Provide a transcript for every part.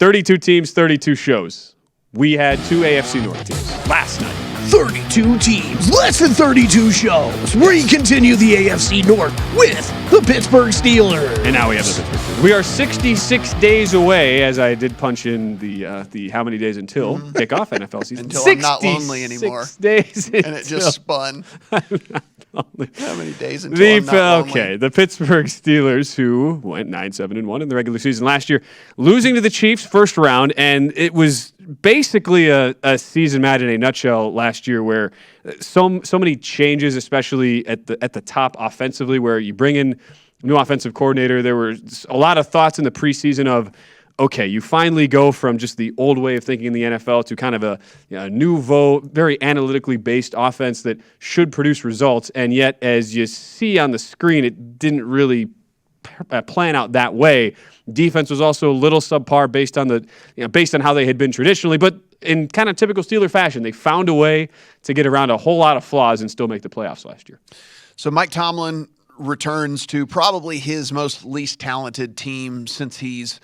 32 teams, 32 shows. We had 2 AFC North teams last night. 32 teams, less than 32 shows. We continue the AFC North with the Pittsburgh Steelers. And now we have the Pittsburgh Steelers. We are 66 days away, as I did punch in the how many days until kickoff NFL season. Until I'm not lonely anymore. 6 days And it just spun. How many days until I'm not lonely? Okay, the Pittsburgh Steelers, who went 9-7-1 in the regular season last year, losing to the Chiefs first round, and it was basically a season match in a nutshell last year, where so many changes, especially at the top offensively, where you bring in new offensive coordinator. There were a lot of thoughts in the preseason of, okay, you finally go from just the old way of thinking in the NFL to kind of a nouveau, very analytically based offense that should produce results. And yet, as you see on the screen, it didn't really plan out that way. Defense was also a little subpar based on how they had been traditionally, but in kind of typical Steeler fashion, they found a way to get around a whole lot of flaws and still make the playoffs last year. So Mike Tomlin returns to probably his most least talented team since he's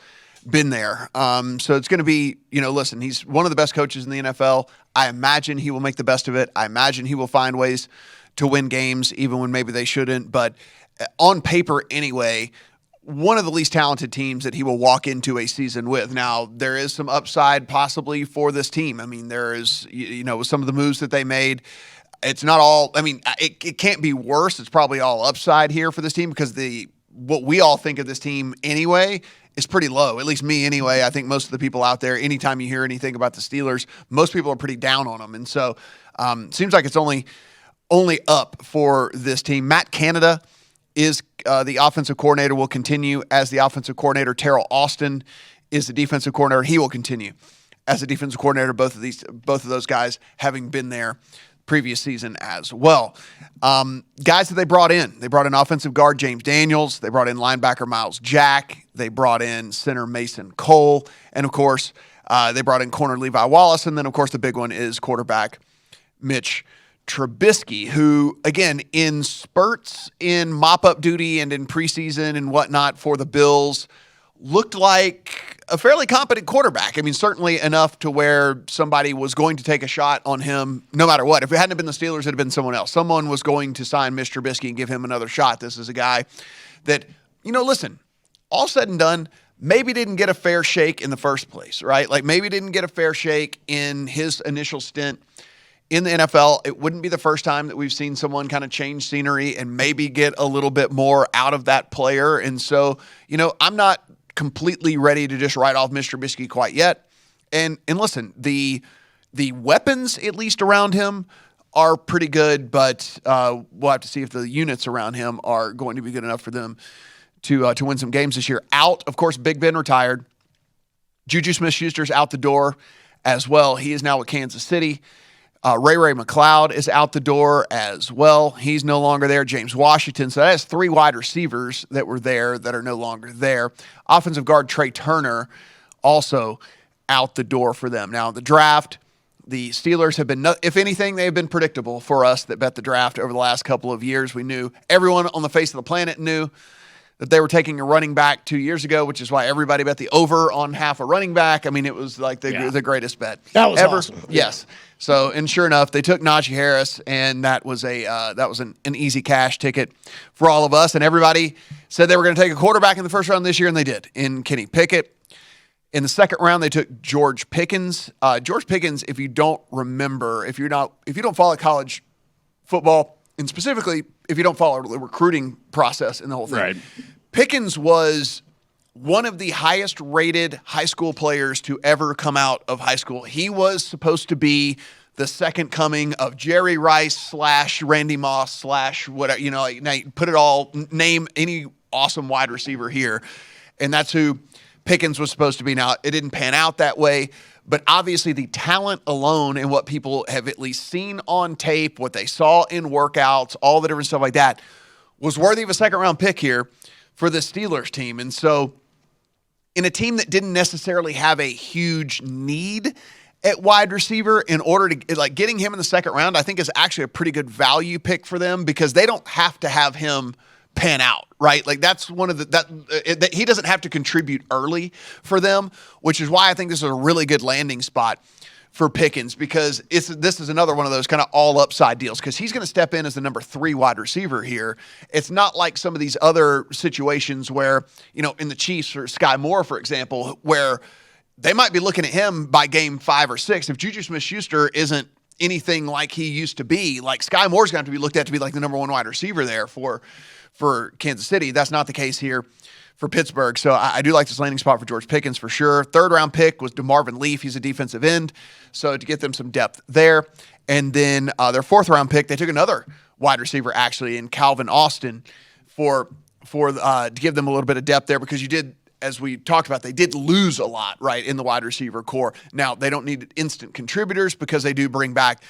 been there. So it's going to be, listen, he's one of the best coaches in the NFL. I imagine he will make the best of it. I imagine he will find ways to win games even when maybe they shouldn't. But on paper anyway, one of the least talented teams that he will walk into a season with. Now, there is some upside possibly for this team. I mean, there is, with some of the moves that they made, it's not all, it can't be worse. It's probably all upside here for this team because what we all think of this team anyway is pretty low, at least me anyway. I think most of the people out there, anytime you hear anything about the Steelers, most people are pretty down on them. And so it seems like it's only up for this team. Matt Canada is the offensive coordinator, will continue as the offensive coordinator. Terrell Austin is the defensive coordinator. He will continue as the defensive coordinator. Both of those guys having been there previous season as well. Guys that they brought in offensive guard James Daniels. They brought in linebacker Miles Jack. They brought in center Mason Cole. And, of course, they brought in corner Levi Wallace. And then, of course, the big one is quarterback Mitch Trubisky, who, again, in spurts in mop-up duty and in preseason and whatnot for the Bills, looked like a fairly competent quarterback. I mean, certainly enough to where somebody was going to take a shot on him no matter what. If it hadn't been the Steelers, it would have been someone else. Someone was going to sign Mitch Trubisky and give him another shot. This is a guy that, listen, all said and done, maybe didn't get a fair shake in the first place, right? Like maybe didn't get a fair shake in his initial stint in the NFL. It wouldn't be the first time that we've seen someone kind of change scenery and maybe get a little bit more out of that player. And so, I'm not completely ready to just write off Mr. Trubisky quite yet. And listen, the weapons, at least around him, are pretty good, but we'll have to see if the units around him are going to be good enough for them to win some games this year. Out, of course, Big Ben retired. Juju Smith-Schuster's out the door as well. He is now with Kansas City. Ray McLeod is out the door as well. He's no longer there. James Washington. So that has 3 wide receivers that were there that are no longer there. Offensive guard Trey Turner also out the door for them. Now, the draft, the Steelers have been, if anything, they have been predictable for us that bet the draft over the last couple of years. We knew, everyone on the face of the planet knew that they were taking a running back 2 years ago, which is why everybody bet the over on half a running back. I mean, it was like the greatest bet that was ever. Awesome. Yes. So, and sure enough, they took Najee Harris, and that was an easy cash ticket for all of us. And everybody said they were going to take a quarterback in the first round this year, and they did in Kenny Pickett. In the second round, they took George Pickens. George Pickens, if you don't remember, if you don't follow college football, and specifically if you don't follow the recruiting process in the whole thing, right. Pickens was one of the highest rated high school players to ever come out of high school. He was supposed to be the second coming of Jerry Rice / Randy Moss / whatever, now you put it all, name any awesome wide receiver here. And that's who Pickens was supposed to be. Now, it didn't pan out that way, but obviously the talent alone and what people have at least seen on tape, what they saw in workouts, all the different stuff like that, was worthy of a second-round pick here for the Steelers team. And so in a team that didn't necessarily have a huge need at wide receiver, in order to, getting him in the second round, I think is actually a pretty good value pick for them because they don't have to have him pan out, right? Like that's one of that he doesn't have to contribute early for them, which is why I think this is a really good landing spot for Pickens, because this is another one of those kind of all upside deals, because he's going to step in as the number 3 wide receiver here. It's not like some of these other situations where, in the Chiefs or Sky Moore, for example, where they might be looking at him by game 5 or 6. If Juju Smith-Schuster isn't anything like he used to be, like Sky Moore's going to have to be looked at to be like the number 1 wide receiver there for Kansas City. That's not the case here for Pittsburgh. So I do like this landing spot for George Pickens for sure. 3rd round pick was DeMarvin Leaf. He's a defensive end. So to get them some depth there. And then their 4th round pick, they took another wide receiver actually in Calvin Austin for to give them a little bit of depth there, because you did, as we talked about, they did lose a lot, right, in the wide receiver core. Now, they don't need instant contributors because they do bring back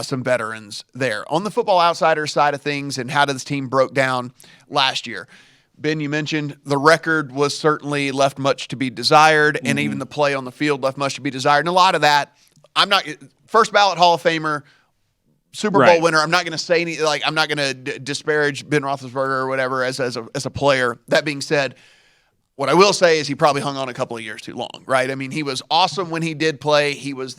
some veterans there. On the Football Outsiders side of things and how this team broke down last year, Ben, you mentioned the record was certainly left much to be desired, and even the play on the field left much to be desired. And a lot of that, I'm not first ballot Hall of Famer, Super Bowl winner. I'm not going to say any, like, I'm not going to disparage Ben Roethlisberger or whatever as a player. That being said, what I will say is he probably hung on a couple of years too long, right? I mean, he was awesome when he did play. He was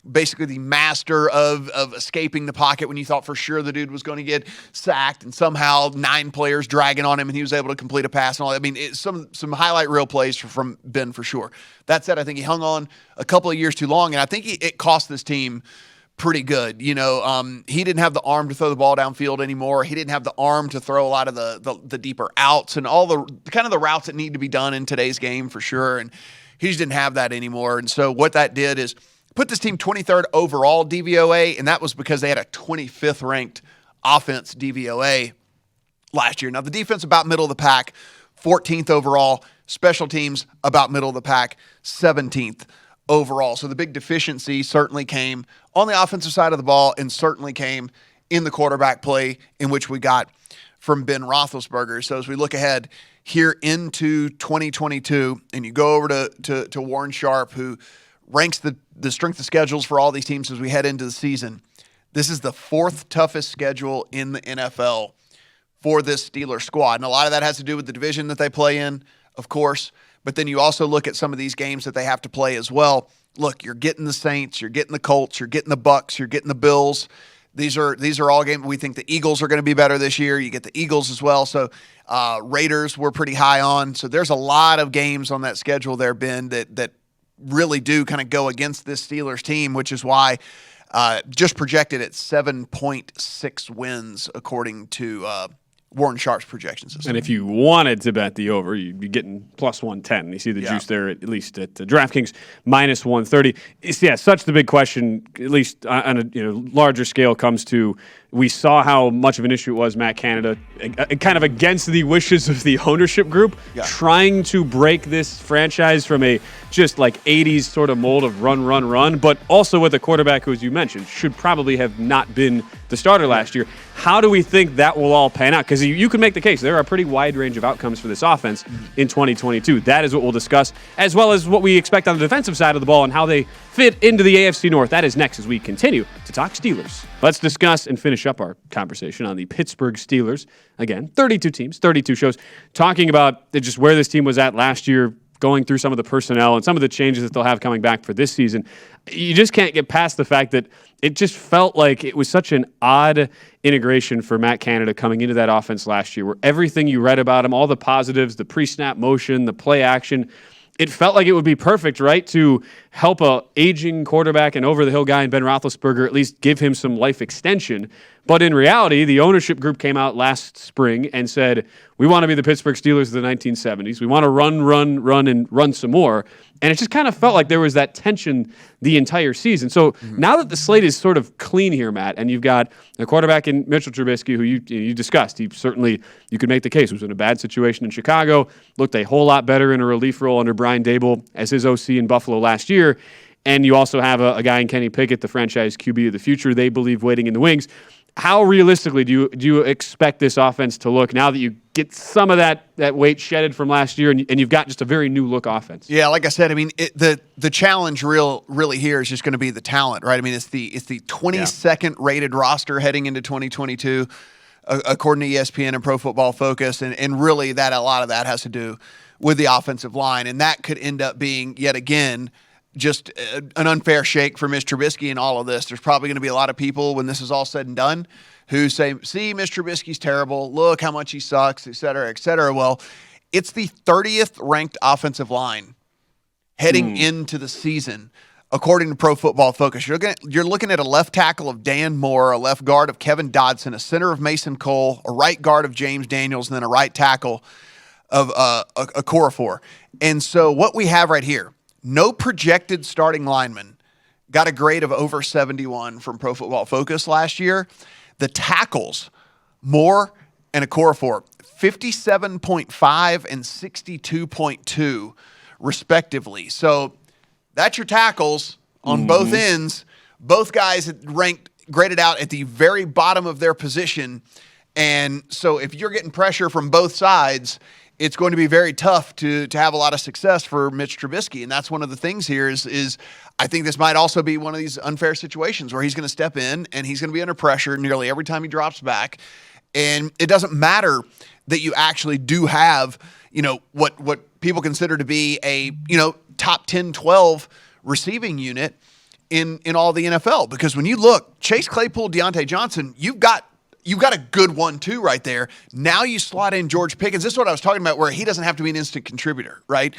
basically the master of escaping the pocket when you thought for sure the dude was going to get sacked, and somehow 9 players dragging on him and he was able to complete a pass and all that. I mean, some highlight reel plays from Ben for sure. That said, I think he hung on a couple of years too long, and I think it cost this team pretty good. He didn't have the arm to throw the ball downfield anymore. He didn't have the arm to throw a lot of the deeper outs and all the kind of the routes that need to be done in today's game for sure. And he just didn't have that anymore. And so what that did is put this team 23rd overall DVOA, and that was because they had a 25th ranked offense DVOA last year. Now the defense about middle of the pack, 14th overall. Special teams about middle of the pack, 17th overall. So the big deficiency certainly came on the offensive side of the ball, and certainly came in the quarterback play, in which we got from Ben Roethlisberger. So as we look ahead here into 2022, and you go over to Warren Sharp, who ranks the strength of schedules for all these teams as we head into the season, this is the 4th toughest schedule in the NFL for this Steelers squad. And a lot of that has to do with the division that they play in, of course. But then you also look at some of these games that they have to play as well. Look, you're getting the Saints, you're getting the Colts, you're getting the Bucks, you're getting the Bills. These are all games. We think the Eagles are going to be better this year. You get the Eagles as well. So Raiders we're pretty high on. So there's a lot of games on that schedule there, Ben, that really do kind of go against this Steelers team, which is why just projected at 7.6 wins according to Warren Sharp's projections. And if you wanted to bet the over, you'd be getting plus 110. You see the juice there, at least at DraftKings, minus 130. Such the big question, at least on a larger scale, comes to, we saw how much of an issue it was, Matt Canada, kind of against the wishes of the ownership group, trying to break this franchise from a just like 80s sort of mold of run, but also with a quarterback who, as you mentioned, should probably have not been the starter last year. How do we think that will all pan out? Because you can make the case. There are a pretty wide range of outcomes for this offense in 2022. That is what we'll discuss, as well as what we expect on the defensive side of the ball and how they fit into the AFC North. That is next as we continue to talk Steelers. Let's discuss and finish up our conversation on the Pittsburgh Steelers. Again, 32 teams, 32 shows, talking about just where this team was at last year, going through some of the personnel and some of the changes that they'll have coming back for this season. You just can't get past the fact that it just felt like it was such an odd integration for Matt Canada coming into that offense last year, where everything you read about him, all the positives, the pre-snap motion, the play action, it felt like it would be perfect, right, to help a aging quarterback and over-the-hill guy in Ben Roethlisberger at least give him some life extension. But in reality, the ownership group came out last spring and said, we want to be the Pittsburgh Steelers of the 1970s. We want to run some more. And it just kind of felt like there was that tension the entire season. So now that the slate is sort of clean here, Matt, and you've got a quarterback in Mitchell Trubisky, who you discussed, you could make the case, was in a bad situation in Chicago, looked a whole lot better in a relief role under Brian Dable as his OC in Buffalo last year. And you also have a guy in Kenny Pickett, the franchise QB of the future, they believe, waiting in the wings. How realistically do you expect this offense to look now that you get some of that weight shedded from last year and you've got just a very new look offense? Yeah, like I said, I mean, the challenge really here is just going to be the talent, right? I mean, it's the 22nd rated roster heading into 2022. according to ESPN and Pro Football Focus. And really a lot of that has to do with the offensive line. And that could end up being, yet again, just an unfair shake for Mitch Trubisky in all of this. There's probably going to be a lot of people when this is all said and done who say, see, Mitch Trubisky's terrible. Look how much he sucks, et cetera, et cetera. Well, it's the 30th ranked offensive line heading into the season, according to Pro Football Focus. You're looking at a left tackle of Dan Moore, a left guard of Kevin Dodson, a center of Mason Cole, a right guard of James Daniels, and then a right tackle of a Corafor. And so what we have right here, no projected starting lineman got a grade of over 71 from Pro Football Focus last year. The tackles, Moore and Okorafor, 57.5 and 62.2 respectively. So that's your tackles on both ends. Both guys graded out at the very bottom of their position. And so if you're getting pressure from both sides, it's going to be very tough to have a lot of success for Mitch Trubisky. And that's one of the things here is I think this might also be one of these unfair situations where he's going to step in and he's going to be under pressure nearly every time he drops back. And it doesn't matter that you actually do have, what people consider to be a, top 10, 12 receiving unit in all the NFL. Because when you look, Chase Claypool, Deontay Johnson, you've got a good 1-2 right there. Now you slot in George Pickens. This is what I was talking about, where he doesn't have to be an instant contributor, right?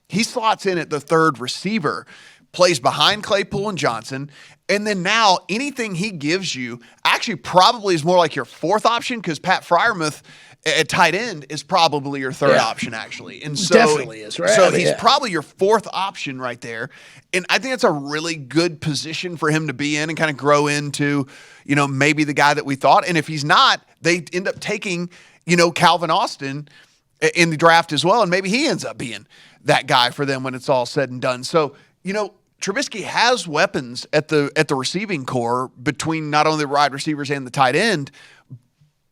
He slots in at the third receiver, plays behind Claypool and Johnson, and then now anything he gives you actually probably is more like your fourth option, because Pat Freiermuth at tight end is probably your third option, actually. And so, definitely is, right? So he's probably your fourth option right there. And I think that's a really good position for him to be in and kind of grow into, maybe the guy that we thought. And if he's not, they end up taking, Calvin Austin in the draft as well. And maybe he ends up being that guy for them when it's all said and done. So, Trubisky has weapons at the receiving core between not only the wide receivers and the tight end,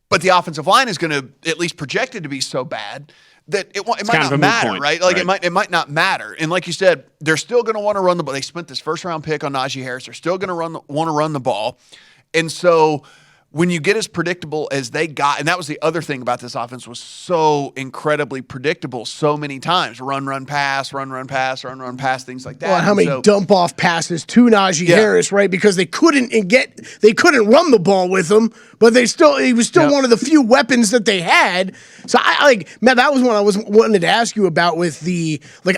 but the offensive line is going to at least projected to be so bad that it might not matter, right? Like it might not matter. And like you said, they're still going to want to run the ball. They spent this first round pick on Najee Harris. They're still going to want to run the ball. And so when you get as predictable as they got, and that was the other thing about this offense, was so incredibly predictable so many times. Run, pass, run, pass, things like that. Well, how many dump off passes to Najee Harris, right? Because they couldn't run the ball with him, but he was still one of the few weapons that they had. So Matt, that was one I wanted to ask you about with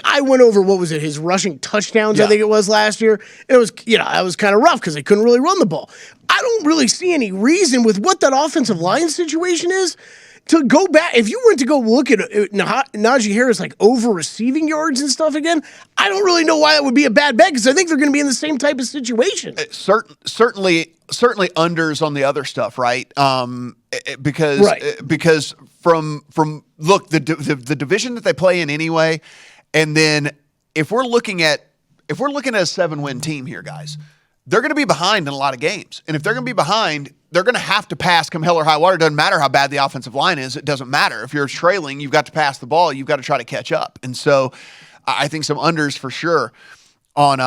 I went over, what was it, his rushing touchdowns, I think it was last year. And it was, it was kind of rough because they couldn't really run the ball. I don't really see any reason with what that offensive line situation is to go back. If you went to go look at Najee Harris over receiving yards and stuff again, I don't really know why that would be a bad bet, because I think they're going to be in the same type of situation. Certainly unders on the other stuff, right? Because from look, the division that they play in anyway, and then if we're looking at a 7-win team here, guys, they're going to be behind in a lot of games. And if they're going to be behind, they're going to have to pass come hell or high water. It doesn't matter how bad the offensive line is. It doesn't matter. If you're trailing, you've got to pass the ball. You've got to try to catch up. And so I think some unders for sure on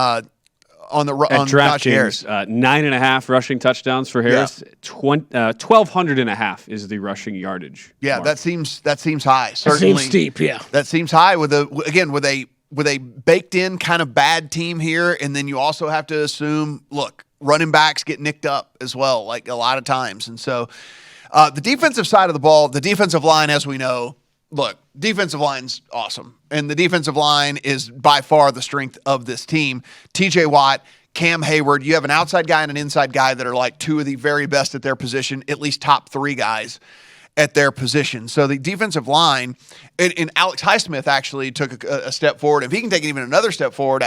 DraftKings, 9.5 rushing touchdowns for Harris. 1,200.5 is the rushing yardage. Yeah, mark. that seems high. Certainly, that seems steep. Yeah, that seems high with a baked in kind of bad team here, and then you also have to assume, look, running backs get nicked up as well, like a lot of times, and so the defensive side of the ball, the defensive line, as we know. Look, defensive line's awesome. And the defensive line is by far the strength of this team. TJ Watt, Cam Hayward, you have an outside guy and an inside guy that are like two of the very best at their position, at least top three guys at their position. So the defensive line, and Alex Highsmith actually took a step forward. If he can take even another step forward,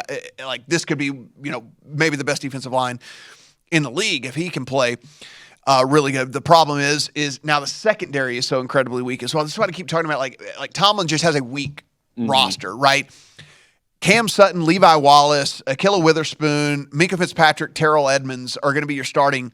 this could be, maybe the best defensive line in the league if he can play really good. The problem is now the secondary is so incredibly weak as well. This is what I keep talking about. Like Tomlin just has a weak roster, right? Cam Sutton, Levi Wallace, Akilla Witherspoon, Minkah Fitzpatrick, Terrell Edmonds are going to be your starting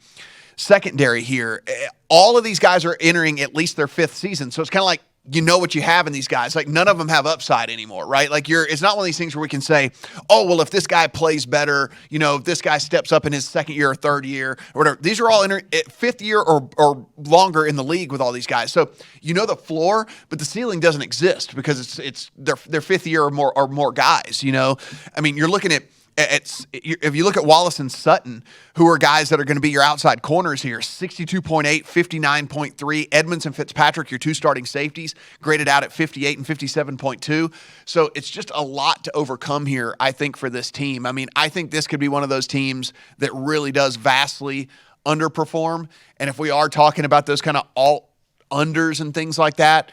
secondary here. All of these guys are entering at least their fifth season. So it's kind of like you know what you have in these guys. Like, none of them have upside anymore, right? Like, it's not one of these things where we can say, oh, well, if this guy plays better, if this guy steps up in his second year or third year or whatever. These are all fifth year or longer in the league with all these guys. So the floor, but the ceiling doesn't exist because it's their fifth year or more guys. I mean, you're looking at. If you look at Wallace and Sutton, who are guys that are going to be your outside corners here, 62.8, 59.3. Edmonds and Fitzpatrick, your two starting safeties, graded out at 58 and 57.2. So it's just a lot to overcome here, I think, for this team. I mean, I think this could be one of those teams that really does vastly underperform. And if we are talking about those kind of alt-unders and things like that,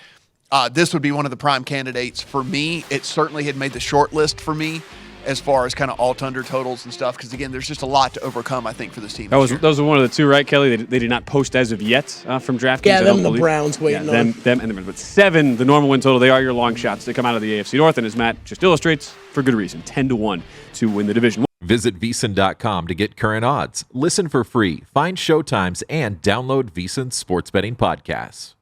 this would be one of the prime candidates for me. It certainly had made the short list for me as far as kind of alt-under totals and stuff, because, again, there's just a lot to overcome, I think, for this team. Those are one of the two, right, Kelly? They did not post as of yet from DraftKings. Yeah, them and the Browns waiting on. Them and but 7, the normal win total. They are your long shots. They come out of the AFC North, and as Matt just illustrates, for good reason, 10-1 to win the division. Visit VSiN.com to get current odds, listen for free, find showtimes, and download VSiN sports betting podcasts.